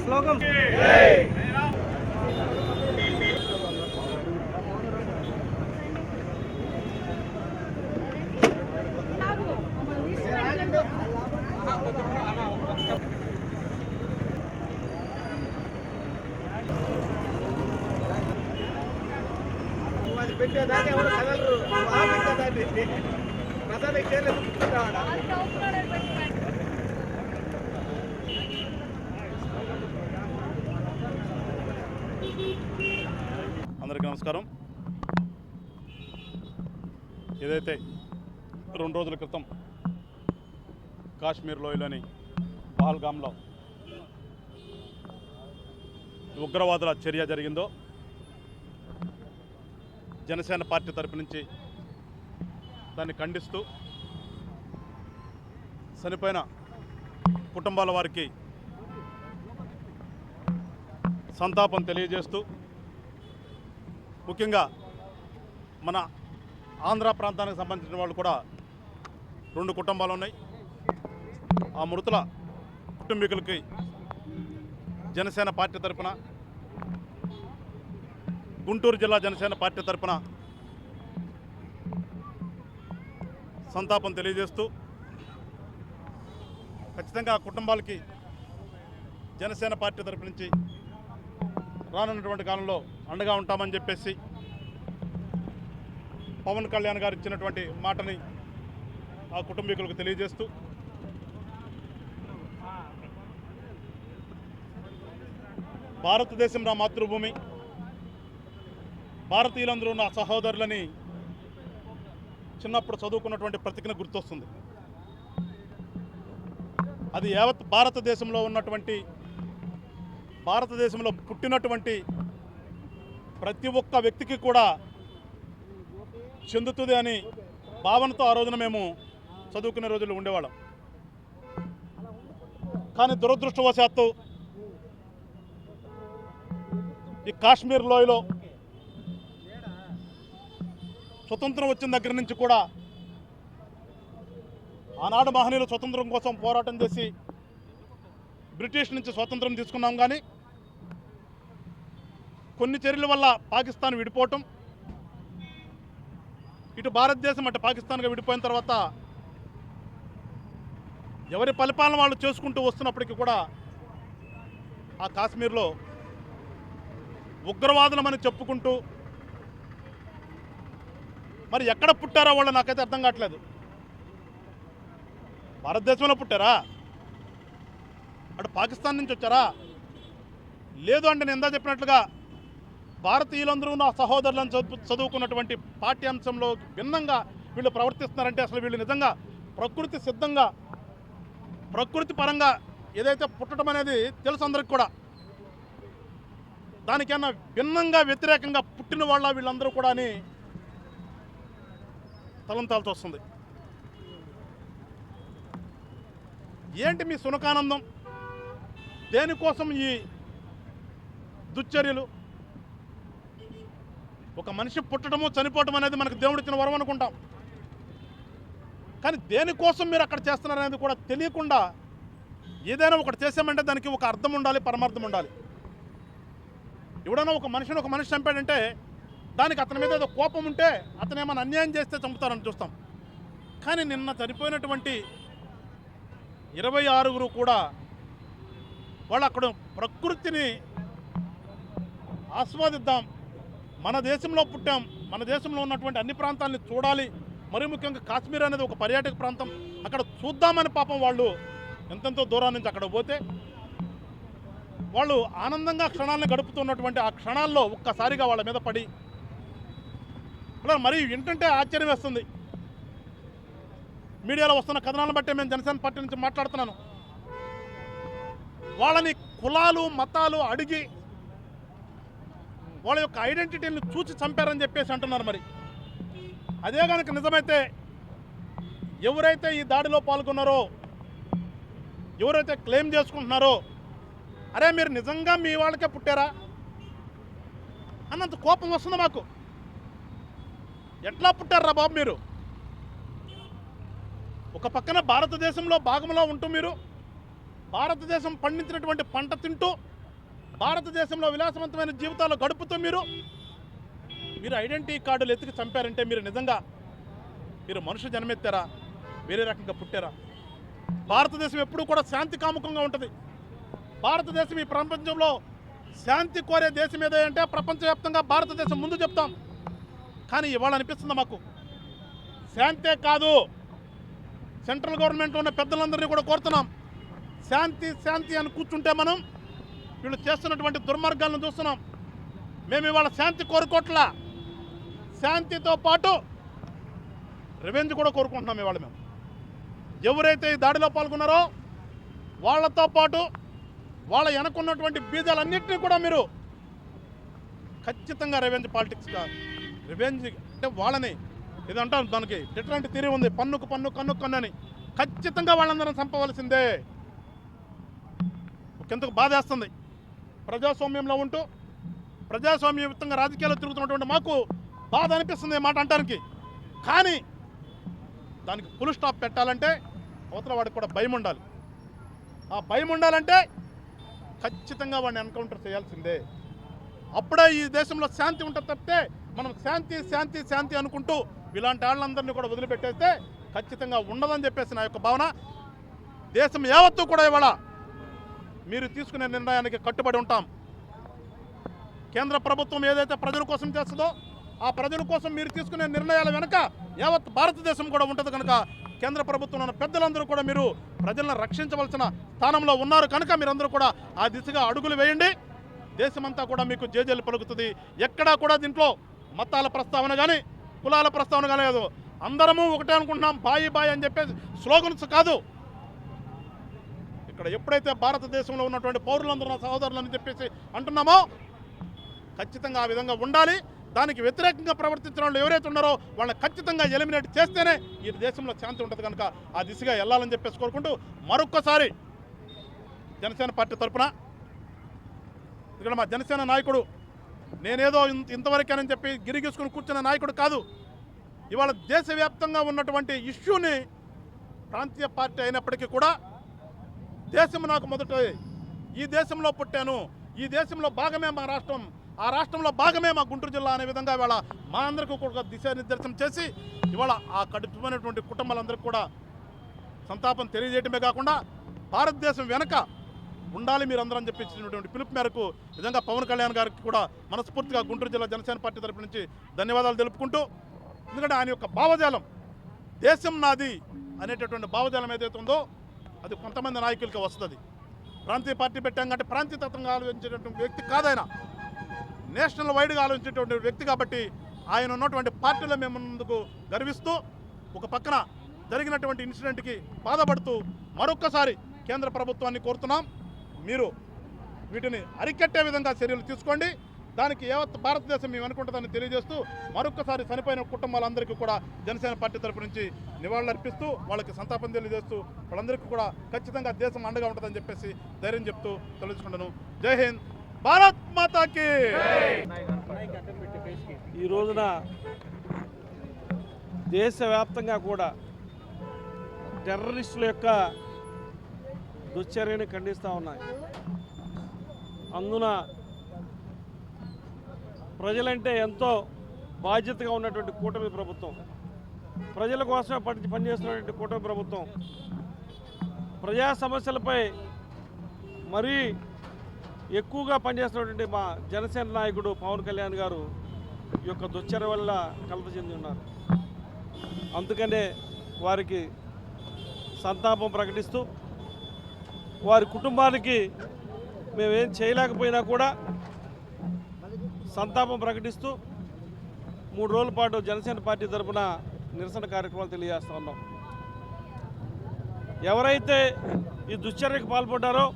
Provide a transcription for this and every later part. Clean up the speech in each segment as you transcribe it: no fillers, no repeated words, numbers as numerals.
శ్లోకం పెట్టేదాన్ని ఎవరు కదలరు పెట్టేదాన్ని అందరికీ నమస్కారం. ఏదైతే 2 రోజుల క్రితం కాశ్మీర్ లోయలోని పహల్గామ్లో ఉగ్రవాదుల చర్య జరిగిందో జనసేన పార్టీ తరపు నుంచి దాన్ని ఖండిస్తూ చనిపోయిన కుటుంబాల వారికి సంతాపం తెలియజేస్తూ ముఖ్యంగా మన ఆంధ్ర ప్రాంతానికి సంబంధించిన వాళ్ళు కూడా 2 కుటుంబాలు ఉన్నాయి. ఆ మృతుల కుటుంబీకులకి జనసేన పార్టీ తరపున, గుంటూరు జిల్లా జనసేన పార్టీ తరపున సంతాపం తెలియజేస్తూ ఖచ్చితంగా ఆ కుటుంబాలకి జనసేన పార్టీ తరపు నుంచి రానున్నటువంటి కాలంలో అండగా ఉంటామని చెప్పేసి పవన్ కళ్యాణ్ గారు ఇచ్చినటువంటి మాటని ఆ కుటుంబీకులకు తెలియజేస్తూ భారతదేశం నా మాతృభూమి, భారతీయులందరూ నా సహోదరులని చిన్నప్పుడు చదువుకున్నటువంటి ప్రతిజ్ఞ గుర్తొస్తుంది. అది యావత్ భారతదేశంలో ఉన్నటువంటి, భారతదేశంలో పుట్టినటువంటి ప్రతి ఒక్క వ్యక్తికి కూడా చెందుతుంది అని భావనతో ఆ రోజున మేము చదువుకునే రోజుల్లో ఉండేవాళ్ళం. కానీ దురదృష్టవశాత్తు ఈ కాశ్మీర్ లోయలో స్వతంత్రం వచ్చిన దగ్గర నుంచి కూడా ఆనాడు మహనీయులు స్వతంత్రం కోసం పోరాటం చేసి బ్రిటిష్ నుంచి స్వాతంత్రం తీసుకున్నాం. కానీ కొన్ని చర్యల వల్ల పాకిస్తాన్ విడిపోవటం, ఇటు భారతదేశం అటు పాకిస్తాన్గా విడిపోయిన తర్వాత ఎవరి పరిపాలన వాళ్ళు చేసుకుంటూ వస్తున్నప్పటికీ కూడా ఆ కాశ్మీర్లో ఉగ్రవాదులమని చెప్పుకుంటూ మరి ఎక్కడ పుట్టారో వాళ్ళు నాకైతే అర్థం కావట్లేదు. భారతదేశంలో పుట్టారా, అటు పాకిస్తాన్ నుంచి వచ్చారా? లేదు అంటే నేను ఎందా చెప్పినట్లుగా భారతీయులందరూ నా సహోదరులను చదువుకున్నటువంటి పాఠ్యాంశంలో భిన్నంగా వీళ్ళు ప్రవర్తిస్తున్నారంటే అసలు వీళ్ళు నిజంగా ప్రకృతి సిద్ధంగా, ప్రకృతి పరంగా ఏదైతే పుట్టడం అనేది తెలుసు అందరికి కూడా, దానికన్నా భిన్నంగా వ్యతిరేకంగా పుట్టిన వాళ్ళ వీళ్ళందరూ కూడా అని తలంతాల్సి వస్తుంది. ఏంటి మీ సునకానందం? దేనికోసం ఈ దుశ్చర్యలు? ఒక మనిషి పుట్టడము చనిపోవటం అనేది మనకు దేవుడిచ్చిన వరం అనుకుంటాం. కానీ దేనికోసం మీరు అక్కడ చేస్తున్నారనేది కూడా తెలియకుండా ఏదైనా ఒకటి చేసామంటే దానికి ఒక అర్థం ఉండాలి, పరమార్థం ఉండాలి. ఎవడైనా ఒక మనిషి చంపాడంటే దానికి అతని మీద ఏదో కోపం ఉంటే అతను ఏమైనా అన్యాయం చేస్తే చంపుతారని చూస్తాం. కానీ నిన్న చనిపోయినటువంటి 26 కూడా వాళ్ళు అక్కడ ప్రకృతిని ఆస్వాదిద్దాం, మన దేశంలో పుట్టాం, మన దేశంలో ఉన్నటువంటి అన్ని ప్రాంతాలని చూడాలి, మరీ ముఖ్యంగా కాశ్మీర్ అనేది ఒక పర్యాటక ప్రాంతం, అక్కడ చూద్దామని పాపం వాళ్ళు ఎంతెంతో దూరం నుంచి అక్కడ పోతే వాళ్ళు ఆనందంగా క్షణాలను గడుపుతున్నటువంటి ఆ క్షణాల్లో ఒక్కసారిగా వాళ్ళ మీద పడి అలా మరి ఏంటంటే ఆశ్చర్యం వేస్తుంది. మీడియాలో వస్తున్న కథనాలను బట్టి మేము జనసేన పార్టీ నుంచి మాట్లాడుతున్నాను. వాళ్ళని కులాలు మతాలు అడిగి వాళ్ళ యొక్క ఐడెంటిటీని చూసి చంపారని చెప్పేసి అంటున్నారు. మరి అదే కనుక నిజమైతే ఎవరైతే ఈ దాడిలో పాల్గొన్నారో, ఎవరైతే క్లెయిమ్ చేసుకుంటున్నారో, అరే మీరు నిజంగా మీ వాళ్ళకే పుట్టారా అన్నంత కోపం వస్తుంది మాకు. ఎట్లా పుట్టారా బాబు మీరు? ఒక పక్కన భారతదేశంలో భాగంలో ఉంటూ మీరు భారతదేశం పండించినటువంటి పంట తింటూ భారతదేశంలో విలాసవంతమైన జీవితాలు గడుపుతూ మీరు ఐడెంటిటీ కార్డులు ఎత్తికి చంపారంటే మీరు నిజంగా మీరు మనుషు జన్మెత్తారా, వేరే రకంగా పుట్టారా? భారతదేశం ఎప్పుడూ కూడా శాంతి కాముకంగా ఉంటుంది. భారతదేశం ఈ ప్రపంచంలో శాంతి కోరే దేశం ఏదో అంటే ప్రపంచవ్యాప్తంగా భారతదేశం ముందు చెప్తాం. కానీ ఇవాళ అనిపిస్తుంది మాకు శాంతే కాదు, సెంట్రల్ గవర్నమెంట్లో ఉన్న పెద్దలందరినీ కూడా కోరుతున్నాం, శాంతి శాంతి అని కూర్చుంటే మనం వీళ్ళు చేస్తున్నటువంటి దుర్మార్గాలను చూస్తున్నాం. మేము ఇవాళ శాంతి కోరుకోవట్లా, శాంతితో పాటు రివెంజ్ కూడా కోరుకుంటున్నాం. ఇవాళ మేము ఎవరైతే ఈ దాడిలో పాల్గొన్నారో వాళ్ళతో పాటు వాళ్ళ వెనకున్నటువంటి బీజాలన్నింటినీ కూడా మీరు ఖచ్చితంగా రివెంజ్ పాలిటిక్స్గా రివెంజ్ అంటే వాళ్ళని ఇదంటారు, దానికి డిఫరెంట్ థియరీ ఉంది, పన్నుకు పన్ను కన్ను కన్ను అని. ఖచ్చితంగా వాళ్ళందరం చంపవలసిందే. ఒకంతకు బాధేస్తుంది. ప్రజాస్వామ్యంలో ఉంటూ ప్రజాస్వామ్యయుక్తంగా రాజకీయాల్లో తిరుగుతున్నటువంటి మాకు బాధ అనిపిస్తుంది ఈ మాట అంటానికి. కానీ దానికి ఫుల్ స్టాప్ పెట్టాలంటే అవతల వాడికి కూడా భయం ఉండాలి. ఆ భయం ఉండాలంటే ఖచ్చితంగా వాడిని ఎన్కౌంటర్ చేయాల్సిందే. అప్పుడే ఈ దేశంలో శాంతి ఉంటుంది. తప్పితే మనం శాంతి శాంతి శాంతి అనుకుంటూ ఇలాంటి వాళ్ళందరినీ కూడా వదిలిపెట్టేస్తే ఖచ్చితంగా ఉండదని చెప్పేసి నా యొక్క భావన. దేశం యావత్తూ కూడా ఇవాళ మీరు తీసుకునే నిర్ణయానికి కట్టుబడి ఉంటాం. కేంద్ర ప్రభుత్వం ఏదైతే ప్రజల కోసం చేస్తుందో ఆ ప్రజల కోసం మీరు తీసుకునే నిర్ణయాల వెనుక యావత్ భారతదేశం కూడా ఉంటుంది. కనుక కేంద్ర ప్రభుత్వంలో ఉన్న పెద్దలందరూ కూడా మీరు ప్రజలను రక్షించవలసిన స్థానంలో ఉన్నారు. కనుక మీరందరూ కూడా ఆ దిశగా అడుగులు వేయండి. దేశమంతా కూడా మీకు జేజేలు పలుకుతుంది. ఎక్కడా కూడా దీంట్లో మతాల ప్రస్తావన కానీ కులాల ప్రస్తావన కానీ లేదు. అందరము ఒకటే అనుకుంటున్నాం, బాయి బాయి అని చెప్పేసి స్లోగన్స్ కాదు. ఇక్కడ ఎప్పుడైతే భారతదేశంలో ఉన్నటువంటి పౌరులందరూ సహోదరులని చెప్పేసి అంటున్నామో ఖచ్చితంగా ఆ విధంగా ఉండాలి. దానికి వ్యతిరేకంగా ప్రవర్తించిన వాళ్ళు ఎవరైతే ఉన్నారో వాళ్ళని ఖచ్చితంగా ఎలిమినేట్ చేస్తేనే ఈ దేశంలో శాంతి ఉంటుంది. కనుక ఆ దిశగా వెళ్ళాలని చెప్పేసి కోరుకుంటూ మరొక్కసారి జనసేన పార్టీ తరఫున ఇక్కడ మా జనసేన నాయకుడు నేనేదో ఇంతవరకేనని చెప్పి గిరిగీసుకుని కూర్చున్న నాయకుడు కాదు. ఇవాళ దేశవ్యాప్తంగా ఉన్నటువంటి ఇష్యూని ప్రాంతీయ పార్టీ అయినప్పటికీ కూడా దేశం నాకు మొదట, ఈ దేశంలో పుట్టాను, ఈ దేశంలో భాగమే మా రాష్ట్రం, ఆ రాష్ట్రంలో భాగమే మా గుంటూరు జిల్లా అనే విధంగా ఇవాళ మా అందరికీ కూడా దిశానిర్దేశం చేసి ఇవాళ ఆ కడుపుమైనటువంటి కుటుంబాలందరికీ కూడా సంతాపం తెలియజేయటమే కాకుండా భారతదేశం వెనక ఉండాలి మీరందరని చెప్పించినటువంటి పిలుపు మేరకు నిజంగా పవన్ కళ్యాణ్ గారికి కూడా మనస్ఫూర్తిగా గుంటూరు జిల్లా జనసేన పార్టీ తరపు నుంచి ధన్యవాదాలు తెలుపుకుంటూ, ఎందుకంటే ఆయన యొక్క భావజాలం దేశం నాది అనేటటువంటి భావజాలం ఏదైతే ఉందో అది కొంతమంది నాయకులకి వస్తుంది. ప్రాంతీయ పార్టీ పెట్టాం కంటే ప్రాంతీయతత్వంగా ఆలోచించేటటువంటి వ్యక్తి కాదైనా, నేషనల్ వైడ్గా ఆలోచించేటువంటి వ్యక్తి. కాబట్టి ఆయన ఉన్నటువంటి పార్టీలో మేము ముందుకు గర్విస్తూ ఒక పక్కన జరిగినటువంటి ఇన్సిడెంట్కి బాధపడుతూ మరొక్కసారి కేంద్ర ప్రభుత్వాన్ని కోరుతున్నాం, మీరు వీటిని అరికట్టే విధంగా చర్యలు తీసుకోండి. దానికి యావత్ భారతదేశం మేము అనుకుంటుందని తెలియజేస్తూ మరొక్కసారి చనిపోయిన కుటుంబాలందరికీ కూడా జనసేన పార్టీ తరపు నుంచి నివాళులర్పిస్తూ వాళ్ళకి సంతాపం తెలియజేస్తూ వాళ్ళందరికీ కూడా ఖచ్చితంగా దేశం అండగా ఉంటుందని చెప్పేసి ధైర్యం చెప్తూ తెలుసుకుంటాను. జై హింద్, భారత్ మాతాకి. ఈ రోజున దేశవ్యాప్తంగా కూడా టెర్రరిస్టుల యొక్క దుశ్చర్యని ఖండిస్తూ ఉన్నాయి. అందున ప్రజలంటే ఎంతో బాధ్యతగా ఉన్నటువంటి కూటమి ప్రభుత్వం, ప్రజల కోసమే పనిచేస్తున్నటువంటి కూటమి ప్రభుత్వం ప్రజా సమస్యలపై మరీ ఎక్కువగా పనిచేస్తున్నటువంటి మా జనసేన నాయకుడు పవన్ కళ్యాణ్ గారు ఈ యొక్క దుశ్చర్య వల్ల కలత చెంది ఉన్నారు. అందుకనే వారికి సంతాపం ప్రకటిస్తూ వారి కుటుంబానికి మేమేం చేయలేకపోయినా కూడా సంతాపం ప్రకటిస్తూ 3 రోజుల పాటు జనసేన పార్టీ తరఫున నిరసన కార్యక్రమాలు తెలియజేస్తూ ఉన్నాం. ఎవరైతే ఈ దుశ్చర్యకు పాల్పడ్డారో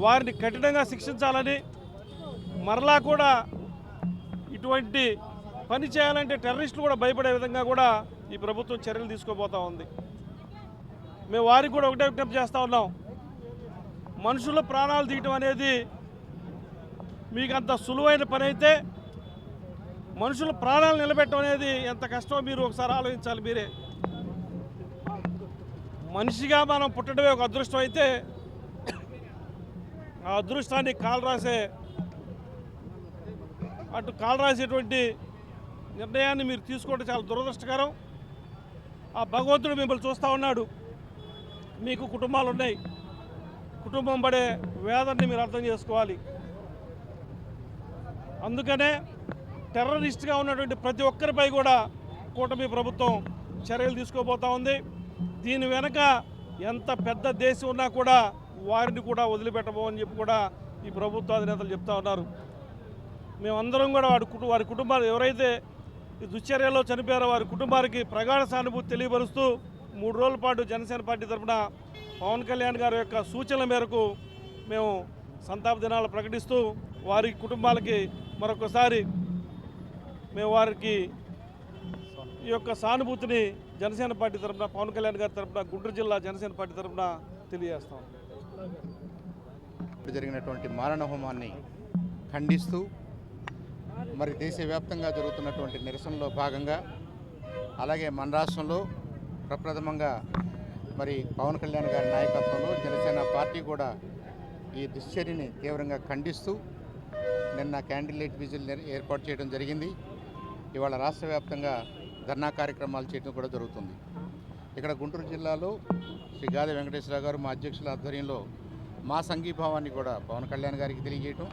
వారిని కఠినంగా శిక్షించాలని, మరలా కూడా ఇటువంటి పని చేయాలంటే టెర్రరిస్టులు కూడా భయపడే విధంగా కూడా ఈ ప్రభుత్వం చర్యలు తీసుకోబోతూ ఉంది. మేము వారికి కూడా ఒకటే విజ్ఞప్తి చేస్తూ ఉన్నాం, మనుషుల ప్రాణాలు తీయటం అనేది మీకు అంత సులువైన పని అయితే మనుషుల ప్రాణాలు నిలబెట్టడం అనేది ఎంత కష్టమో మీరు ఒకసారి ఆలోచించాలి. మీరే మనిషిగా మనం పుట్టడమే ఒక అదృష్టం అయితే ఆ అదృష్టాన్ని కాలరాసేటువంటి నిర్ణయాన్ని మీరు తీసుకోవడం చాలా దురదృష్టకరం. ఆ భగవంతుడు మిమ్మల్ని చూస్తూ ఉన్నాడు. మీకు కుటుంబాలు ఉన్నాయి. కుటుంబం పడే వేదనని మీరు అర్థం చేసుకోవాలి. అందుకనే టెర్రరిస్ట్గా ఉన్నటువంటి ప్రతి ఒక్కరిపై కూడా కూటమి ప్రభుత్వం చర్యలు తీసుకోబోతూ ఉంది. దీని వెనక ఎంత పెద్ద దేశం ఉన్నా కూడా వారిని కూడా వదిలిపెట్టబోమని చెప్పి కూడా ఈ ప్రభుత్వ అధినేతలు చెప్తా ఉన్నారు. మేమందరం కూడా వారి కుటుంబాలు ఎవరైతే ఈ దుశ్చర్యలో చనిపోయారో వారి కుటుంబానికి ప్రగాఢ సానుభూతి తెలియపరుస్తూ 3 రోజుల పాటు జనసేన పార్టీ తరఫున పవన్ కళ్యాణ్ గారి యొక్క సూచనల మేరకు మేము సంతాప దినాలు ప్రకటిస్తూ వారి కుటుంబాలకి మరొకసారి మేము వారికి ఈ యొక్క సానుభూతిని జనసేన పార్టీ తరఫున పవన్ కళ్యాణ్ గారి తరఫున గుంటూరు జిల్లా జనసేన పార్టీ తరఫున తెలియజేస్తాం. జరిగినటువంటి మారణ హోమాన్ని ఖండిస్తూ మరి దేశవ్యాప్తంగా జరుగుతున్నటువంటి నిరసనలో భాగంగా అలాగే మన రాష్ట్రంలో ప్రప్రథమంగా మరి పవన్ కళ్యాణ్ గారి నాయకత్వంలో జనసేన పార్టీ కూడా ఈ దుశ్చర్యని తీవ్రంగా ఖండిస్తూ నిన్న క్యాండిల్ విజిల్ ఏర్పాటు చేయడం జరిగింది. ఇవాళ రాష్ట్ర వ్యాప్తంగా ధర్నా కార్యక్రమాలు చేయడం కూడా జరుగుతుంది. ఇక్కడ గుంటూరు జిల్లాలో శ్రీ గాది వెంకటేశ్వరరావు గారు మా అధ్యక్షుల ఆధ్వర్యంలో మా సంఘీభావాన్ని కూడా పవన్ కళ్యాణ్ గారికి తెలియజేయటం,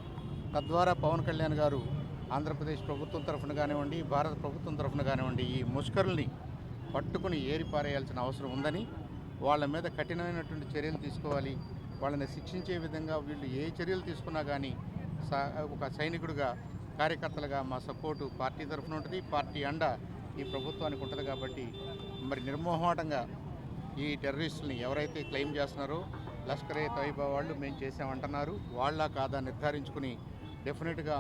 తద్వారా పవన్ కళ్యాణ్ గారు ఆంధ్రప్రదేశ్ ప్రభుత్వం తరఫున కానివ్వండి, భారత ప్రభుత్వం తరఫున కానివ్వండి ఈ ముష్కరుల్ని పట్టుకుని ఏరిపారేయాల్సిన అవసరం ఉందని, వాళ్ళ మీద కఠినమైనటువంటి చర్యలు తీసుకోవాలి, వాళ్ళని శిక్షించే విధంగా వీళ్ళు ఏ చర్యలు తీసుకున్నా కానీ ఒక సైనికుడిగా కార్యకర్తలుగా మా సపోర్టు పార్టీ తరఫున ఉంటుంది. పార్టీ అండ ఈ ప్రభుత్వానికి ఉంటుంది. కాబట్టి మరి నిర్మోహమాటంగా ఈ టెర్రరిస్టులని ఎవరైతే క్లెయిమ్ చేస్తున్నారో లష్కరే తోయిబా వాళ్ళు మేము చేసామంటున్నారు, వాళ్ళ కాదా నిర్ధారించుకుని డెఫినెట్గా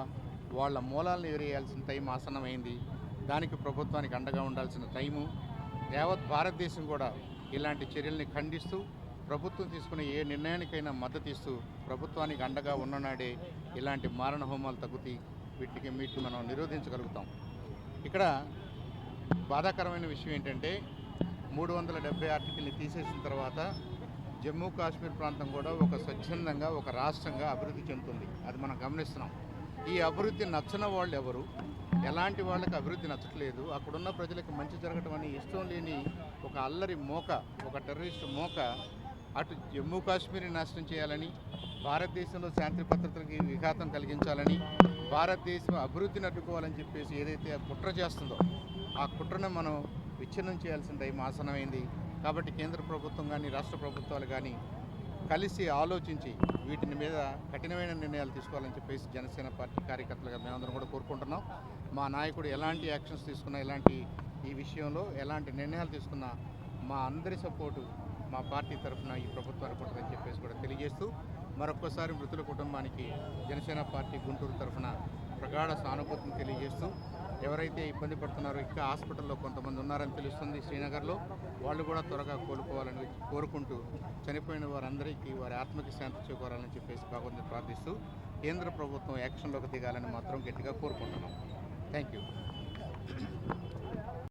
వాళ్ళ మూలాలను ఎగిరేయాల్సిన టైం ఆసన్నమైంది. దానికి ప్రభుత్వానికి అండగా ఉండాల్సిన టైము. యావత్ భారతదేశం కూడా ఇలాంటి చర్యల్ని ఖండిస్తూ ప్రభుత్వం తీసుకునే ఏ నిర్ణయానికైనా మద్దతు ఇస్తూ ప్రభుత్వానికి అండగా ఉన్ననాడే ఇలాంటి మారణ హోమాలు తగ్గుతాయి. వీటిని మనం నిరోధించగలుగుతాం. ఇక్కడ బాధాకరమైన విషయం ఏంటంటే 370 ఆర్టికల్ని తీసేసిన తర్వాత జమ్మూ కాశ్మీర్ ప్రాంతం కూడా ఒక స్వచ్ఛందంగా ఒక రాష్ట్రంగా అభివృద్ధి చెందుతుంది. అది మనం గమనిస్తున్నాం. ఈ అభివృద్ధి నచ్చని వాళ్ళు ఎవరు, ఎలాంటి వాళ్ళకి అభివృద్ధి నచ్చట్లేదు, అక్కడున్న ప్రజలకు మంచి జరగటం అని ఇష్టం లేని ఒక అల్లరి మోక, ఒక టెర్రరిస్ట్ మోక అటు జమ్మూ కాశ్మీర్ని నాశనం చేయాలని, భారతదేశంలో శాంతి భద్రతలకి విఘాతం కలిగించాలని, భారతదేశం అభివృద్ధిని అడ్డుకోవాలని చెప్పేసి ఏదైతే కుట్ర చేస్తుందో ఆ కుట్రను మనం విచ్ఛిన్నం చేయాల్సిన టైం ఆసనమైంది. కాబట్టి కేంద్ర ప్రభుత్వం కానీ రాష్ట్ర ప్రభుత్వాలు కానీ కలిసి ఆలోచించి వీటిని మీద కఠినమైన నిర్ణయాలు తీసుకోవాలని చెప్పేసి జనసేన పార్టీ కార్యకర్తలుగా మేమందరం కూడా కోరుకుంటున్నాం. మా నాయకుడు ఎలాంటి యాక్షన్స్ తీసుకున్నా, ఈ విషయంలో ఎలాంటి నిర్ణయాలు తీసుకున్నా మా అందరి సపోర్టు మా పార్టీ తరఫున ఈ ప్రభుత్వానికి ఉంటుందని చెప్పేసి కూడా తెలియజేస్తూ మరొక్కసారి మృతుల కుటుంబానికి జనసేన పార్టీ గుంటూరు తరఫున ప్రగాఢ సానుభూతిని తెలియజేస్తూ, ఎవరైతే ఇబ్బంది పడుతున్నారో ఇంకా హాస్పిటల్లో కొంతమంది ఉన్నారని తెలుస్తుంది శ్రీనగర్లో, వాళ్ళు కూడా త్వరగా కోలుకోవాలని కోరుకుంటూ చనిపోయిన వారందరికీ వారి ఆత్మకి శాంతి చేకూరాలని చెప్పేసి భగవంతుని ప్రార్థిస్తూ కేంద్ర ప్రభుత్వం యాక్షన్లోకి దిగాలని మాత్రం గట్టిగా కోరుకుంటున్నాం. Thank you.